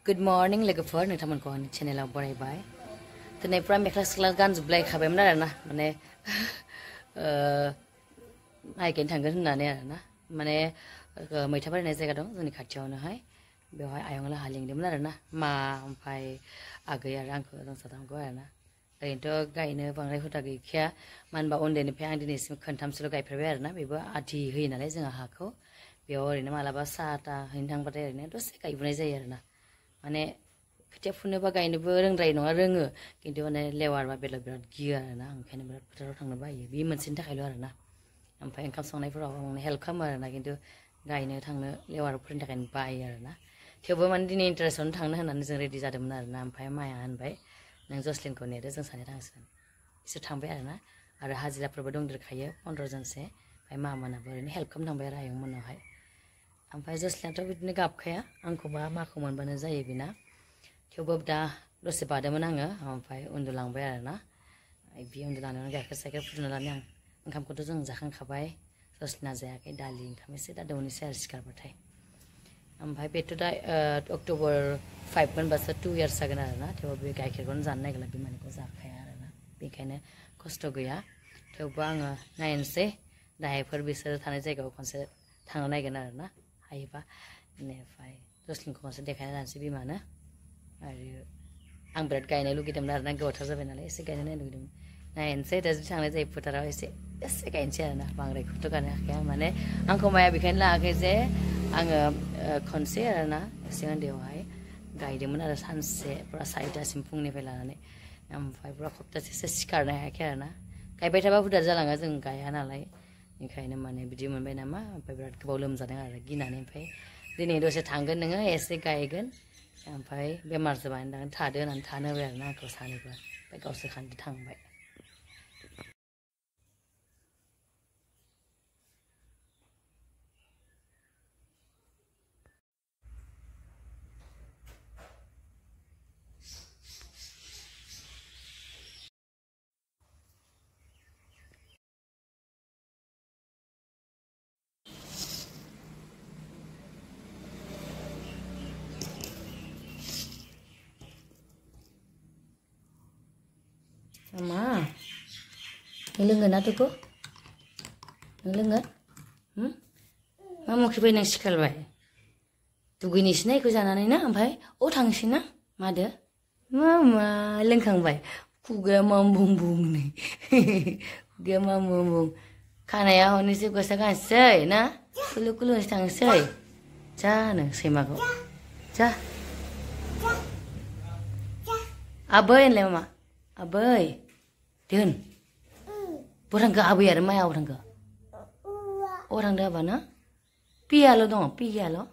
Good morning लोगोफोर नोंथांमोनखौ आंनि चेनेलाव बरायबाय दिनैफ्रा मेख्ला सिख्ला गानजोबलायखाबायमोन आरोना माने माइ गायनो थांगोन होननानै आरोना माने मैथा बारिनाय जायगा दं जोंनि खाथियावनोहाय बेवहाय आयंलाहा लिंदोंमोन आरोना मा ओमफ्राय आगै आरो आंखौ जों साथामखौ आरोना ओरैनोथ' गायनो बांद्राय हुदा गैखाया मानो होनबा उन्दैनिफ्राय आं दिनैसिम खनथामसोल' गायफेरबाय आरोना बेबो आदि होयो नालाय जोंहा हाखौ बेयाव ओरैनो मालाबा साहा ता हैनो थांबाथाय ओरैनो दसे गायबोनाय जायो आरोना माने खोथिया फुनोबा गायनोबो रोंद्राय नङा रोङो खिन्थु माने लेवार बा बेदर बिराद गियो आरोना ओंखायनो बिराद फोथाराव थांनो बायो बे मोनसेनि थाखायल' आरोना ओमफ्राय ओंखाम संनायफोराव आं हेल्प खालामो आरोना खिन्थु गायनो थांनो लेवारफोरनि थाखायनो बायो आरोना थेवबो माने दिनै इन्टारेस्टआवनो थांनो होननानै जों रेडि जादोंमोन आरोना ओमफ्राय माया होनबाय नों जसलिनखौ नेदो जों सानै थांसिगोन बिसोर थांबाय आरोना आरो हाजिराफोरबो दंदेरखायो 15 जनसो ओमफ्राय मामानाबो ओरैनो हेल्प खालामनो थांबाय आरो आयंमोननावहाय ओमफ्राय जसलिनाथ' बिदिनो गाबखाया आंखौबा माखौ मोनबानो जायो बेना थेवबो दा दसे बादोंमोन आङो ओमफ्राय उन्दुलांबाय आरोना बे उन्दुलांनायावनो गाइखेर साइखेर फुदुंना लानानै आं ओंखामखौथ' जों जाखांखाबाय जसलिना जायाखै दालि ओंखाम एसे दा दौनोसै आरो सिखारबाथाय ओमफ्राय बेथ' दा अक्ट'बर 5 मोनबासो 2 इयार्स जागोन आरोना थेवबो बे गाइखेरखौनो जानो नागिरला बिमानिखौ जाखाया आरोना बेखायनो खस्थ' गैया थेवबो आङो नायनोसै दाहायफोर बिसोरो थानाय जायगायाव खनसे थांनो नायगोन आरोना हायोबा बेनिफ्राय जसलिनखौ खनसे देखायना लानोसै बिमानो आरो आं बिराद गायनो लुगैदोंमोन आरोना गोबावथार जाबाय नालाय एसे गायनो नायनो लुगैदोंमोन नायनोसै दा जुदि थांनाय जायो फोथाराव एसे गायनोसै आरोना बांद्राय खस्थ' गायनो हाखाया माने आंखौ माया बेखायनो लायाखै जे आङो खनसे आरोना एसे उन्दैयावहाय गायदोंमोन आरो सानसे पुरा 4टासिम फुंनिफ्राय लानानै ओमफ्राय पुरा सप्तासेसो सिखारनो हायाखै आरोना गायबाय थाबा हुदा जालाङो जों गाया नालाय ओंखायनो माने बिदि मोनबाय नामा ओमफ्राय बिराद गोबाव लोमजादों आरो गिनानै ओमफ्राय दिनै दसे थांगोन नोङो एसे गायगोन ओमफ्राय बेमार जाबाय होननानै थादो होननानै थानो होबाय आरोना आंखौ सानैबो ओमफ्राय गावसोर खान्थि थांबाय Mama, ngelenggan atuh kok? Ngelenggan? Mama kibai nang sikal bay. Tugini sinai ko janane na, ampai? Oh tangsina, mada? Mama, lengkang bay. Kuga mambung bung ni. Kuga mambung bung. Kana ya honi sih gua sakan say, na? Kulu tang say. Cha nang sema ko. Cha. Abai le mama. Abai, Dian, orang ke abai ada maya orang ke? Orang dah apa na? Pialo dong, pialo,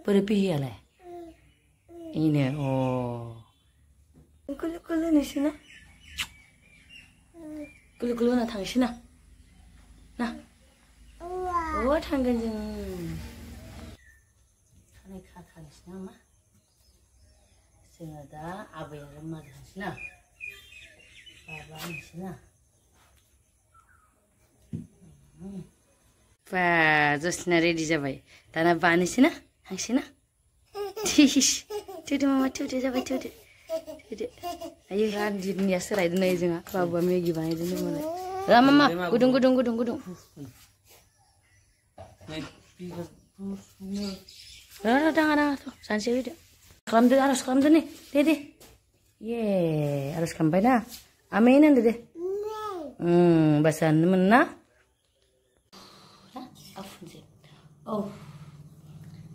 pada pialo. Ini oh, kulu ni sih na, kulu na thang sih na, na, oh thang kan jeng, thang ni sih na mah, sengaja abai ada mah thang sih na. Wah, Josliना ready जाबाय दाना बानोसै ना हांसै ना थुदो मामा थुदो जाबाय थुदो आयो रानदिनिया सोलायदों नै जोंहा बाबुआ मेगि बानायदों मालाय रा मामा गुदुं रा दाङा थ' सानसे होदो खालामदो आर'ज खालामदो नै दे ये आर'ज खालामबाय ना Amin nanti deh. Bahasa mana? Oh,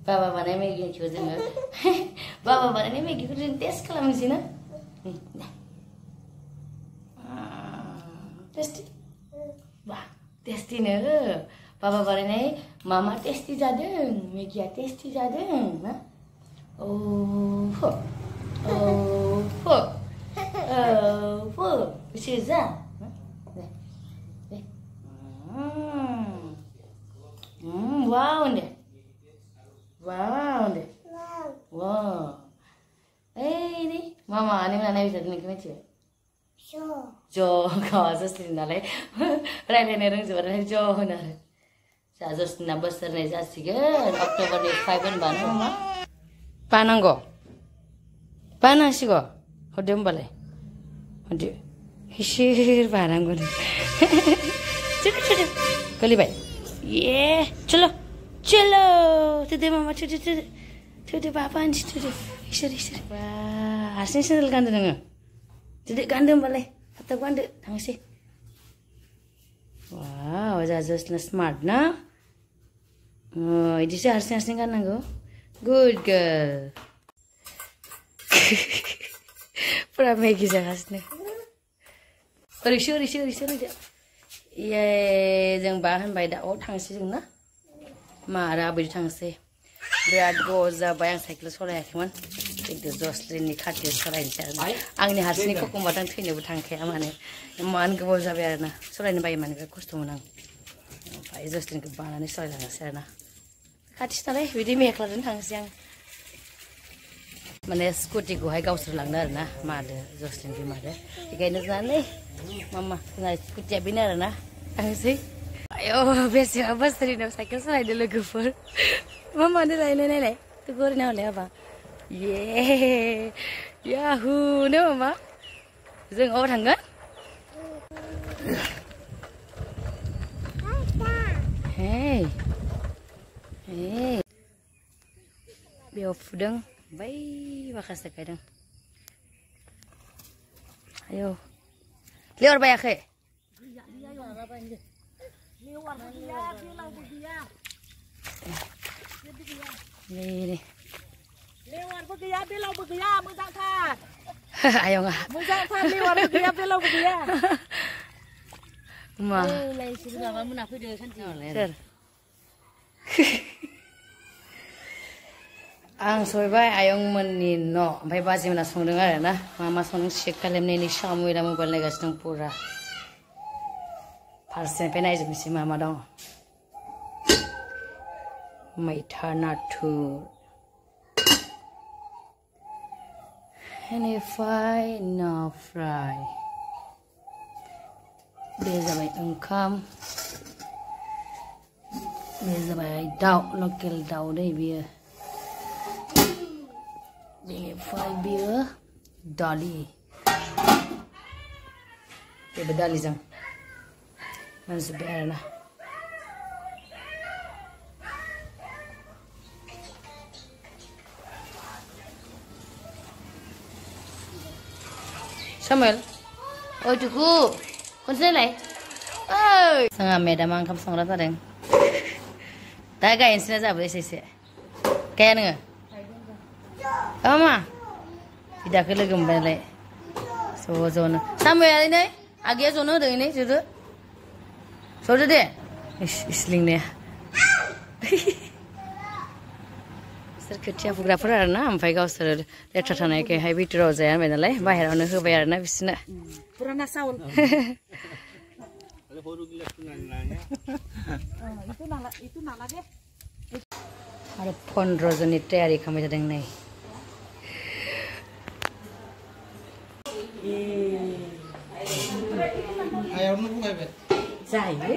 Baba mana Maggi yang cuci nggak? Baba mana nih Maggi kudu tes kalau mesin na? Testi, wah testi nih. Baba mana nih? Mama testi jadeng, Maggi testi jadeng, na? Oh, bisa za? Wow deh, wow. Ini, mama ini mana bisa nih kemana? Jo, kau asal nalai, rela nereng sebenarnya jo nalai. Saya asal nabas terus nih asal Oktober 5 ban mama. Pananggo. बानांसिगौ हरदो होमबालाय हरदो इसोर बानांगौ थुदो थुदो गोलैबाय ये चलो चलो थुदो मामा थुदो थुदो थुदो बाबानिसो थुदो इसोर इसोर बा हारसिं सेन्देल गानदो नोङो थुदो गानदो होमबालाय थाब थाब गानदो थांसै वाव जोंहा जसना स्मार्ट ना इदिसो हारसिं हारसिं गाननांगौ गुड गार्ल पुरा मेगि जागासिनो ओरैसो ओरैसो ओरैसो ओरैदो इये जों बा होनबाय दा थांसै जों ना मा आरो आबैजों थांसै बिराद गोबाव जाबाय आं साइकेल सलायाखैमोन खिन्थु जसलिननि खाथियाव सलायनोसै आरो आंनि हारसिंनि खखमबाथ' आं थैनोबो थांखाया माने इमान गोबाव जाबाय आरो ना सलायनो बायो माने बिराद खस्थ'मोन आं ओमफ्राय जसलिनखौ बानानै सलायलांनोसै आरो ना खाथिसो नालाय बिदि मेख्लाजों थांसै आं माने स्कुटिखौहाय गावसोर लांनो आरो ना मादो जसलिन बिमादो बेखायनो जानानै मामा जोंना स्कुटिया बेनो आरो ना थांसै आयौ बेसेबा बोसोरनि उनाव साइकेल सालायदो लोगोफोर मामानो लायनाय नायलाय गोरैना हरलाय माबा ये याहु नो मामा जों अबाव थांगोन hey hey बेयाव फुदों बै माखासे गायदों आयौ लेवार बायाखै लेवारबो गैया बेलावबो गैया मोजांथार आयंआ मोजांथार लेवारबो गैया बेलावबो गैया मा माबा मोना फैदो सानसे सोर आं सहैबाय आयंमोननि न' ओमफ्राय बाजैमोना संदों आरो ना मा संदों चेक खालामनायनि सामुएला मबाइल नायगासिनो दं पुरा फारसेनिफ्राय नायजोबनोसै मा मा दं मैथा नाथुर बेनिफ्राय ना फ्राय बे जाबाय ओंखाम बे जाबाय दाउ लकेल दाउ दै बियो बेनिफ्राय बियो दालि बेबो दालिजों मोनजोब्बाय आरोना Samuel, oh cukup, konsen lai, oh, sangat medam angkam sangat ada. Tak gaya insya Allah boleh kaya ni, apa? Tidak kerja gembel lai, so zona. Samuel ini, agak zona ada ini, jodoh, jodoh deh, isling ni. खोथिया फुग्राफोर आरो ना ओमफ्राय गावसोर लेथ्रा थानायखायहाय भितराव जाया होनबाय नालाय बाहेरावनो होबाय आरो ना बिसोरनो पुराना साउल आरो 15 जननि तयारि खालामबाय जादों नै आयावनो बुंबाय जायो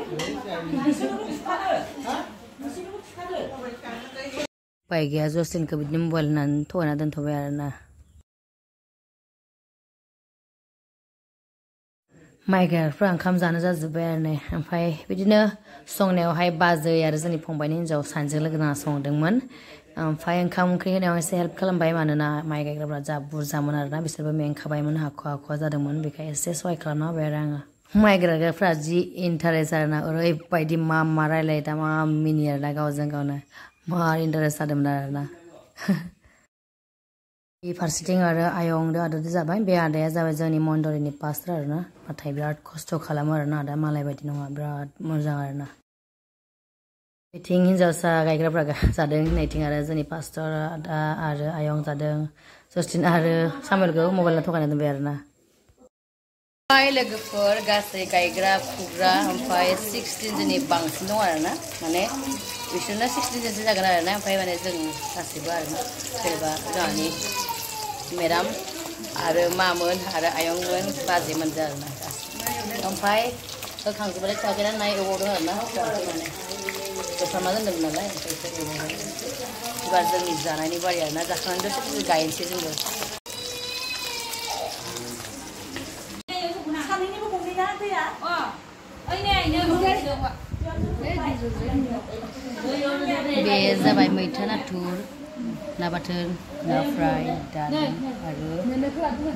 बाय गैया जसलिनखौ बिदिनो मबाइल होनानै थगायना दोनथ'बाय आरो ना माइ गायग्राफ्रा ओंखाम जानो जाजोब्बाय आरो नै ओमफ्राय बिदिनो संनायावहाय बाजै आरो जोंनि फंबायनि हिन्जाव सानैजों लोगो नांना संदोंमोन ओमफ्राय ओंखाम ओंख्रि होनायाव एसे हेल्प खालामबाय मानोना माइ गायग्राफ्रा जा बुरजामोन आरोना बिसोरबो मेंखाबायमोन हाख'वा जादोंमोन बेखाय एसे सहाय खालामना होबाय आरो आङो माइ गायग्राफ्रा जि इन्टारेस्ट आरोना ओरैबायदि मा रायलायो दा मा मिनियो आरोना गावजों गावनो मार इन्टारेस्ट जादोंमोन आरोना फारसेथिं आरो आयंदो आदादो जाबाय बे आदाया जाबाय जोंनि मण्डलिनि पास्टर आरोना नाथाय बिराद खस्थ' खालामो आरोना आदा मालाय बायदि नङा बिराद मोजां आरोना बेथिं हिन्जावसा गायग्राफ्रा जादों नैथिं आरो जोंनि पास्टर आदा आरो आयं जादों जस्टिन आरो सामुएलखौ मबाइलआव थगायना दोनबाय आरोना लोगोफोर गासै गायग्रा फुग्रा ओमफ्राय 16 जननि बांसिन दं आरोना माने बिसोरना 16 जनसो जागोन आरोना ओमफ्राय माने जों गासैबो आरोना जेनेबा जोंहानि मेडाम आरो मामोन आरो आयंमोन बाजैमोन आरोना ओमफ्राय होखांजोबबाय थागोन नाय एवबावदों आरोना माने दफामा दोनदोंमोन नालाय ओमफ्राय एबार जोंनि जानायनि बारि आरोना जाखांनानै दसे गायनोसै जोंबो बे जाबाय मैथा नाथुर ना बाथोन ना फ्राय दालि आरो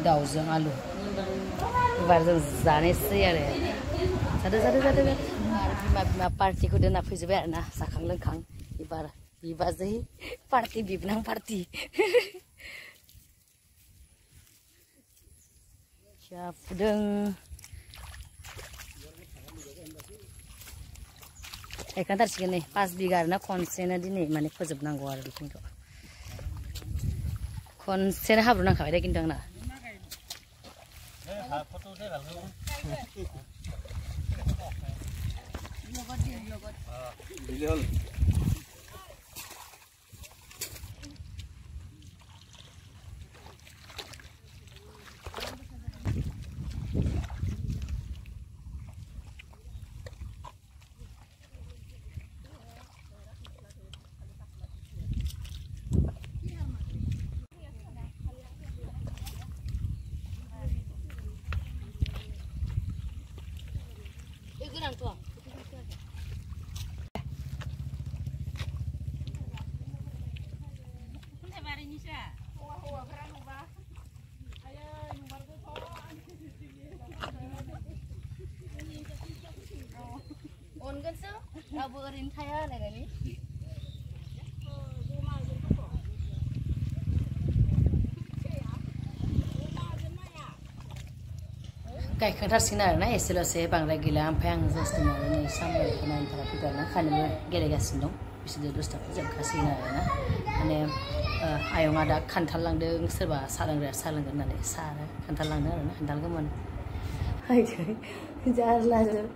दाउजों आलु एबार जों जानोसै आरो जादो बिमा पार्टिखौ दोनना फैजोबबाय आरो ना जाखां लोंखां एबार बिबाजै पार्टि बिबनां पार्टि खोथिया फुदों गायखांथारसिगोन नै 5 बिगा आरोना खनसेनो दिनै माने फोजोबनांगौ आरो बेखिनिखौ खनसेनो हाब्रु नांखाबाय दे खिन्थु आंना अनगोनसो रावबो ओरैनो थाया होननानै गायखांथारसिगोन आरोना एसेल'से बांद्राय गैला ओमफ्राय आं जस्टिनाव नै सामलायखौ नायनो थाखाय फैबाय आरोना खानोबो गेलेगासिनो दं बिसोर दसथाखौ जोबखासिगोन आरोना माने आयंआ दा खान्थाल लांदों सोरबा साहा लोंग्राया साहा लोंगोन होननानै साहा खान्थाल लांदों आरोना खान्थाल गोमोन जारलाजों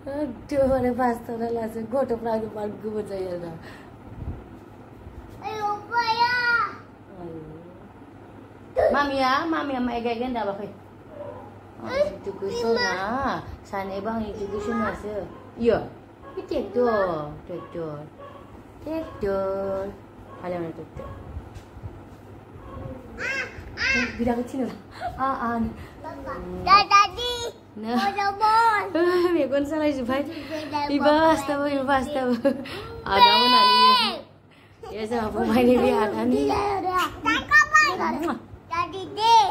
एकदमबारे बास्थारालाजों गथ'फ्रा गोबां गोमोन जायो आरोना मामिया माइ गायगोन दाबा फै itu kusona sana bang itu kusona se iya tektor ada mana tektor bilang kecil lah Daddy bol megon salah jubai ibas tahu ada mana nih ya sama pemain ini ada nih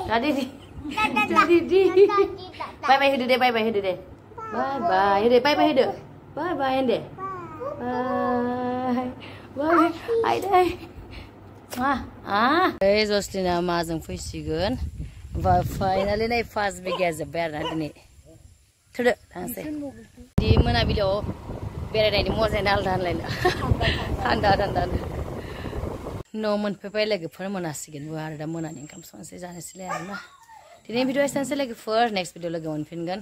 tadi bye hidup deh bye hidup deh bye hidup bye hidup bye deh bye ayo deh Justina mazang fैसिगोन finally नै 5 बिगा जोब्बाय आरोना दिनै थोदो थांसै दि मोनाबिलियाव बेरायनायनि मजायानो आलदा होनलायनो थान्दा न' मोनफैबाय लोगोफोर मोनासिगोनबो आरो दा मोनानि ओंखाम संनोसै जानोसैलाय आरोना दिनै भिडिअ एसेनोसै लोगोफोर नेक्स्ट भिडिअ लोगो मोनफिनगोन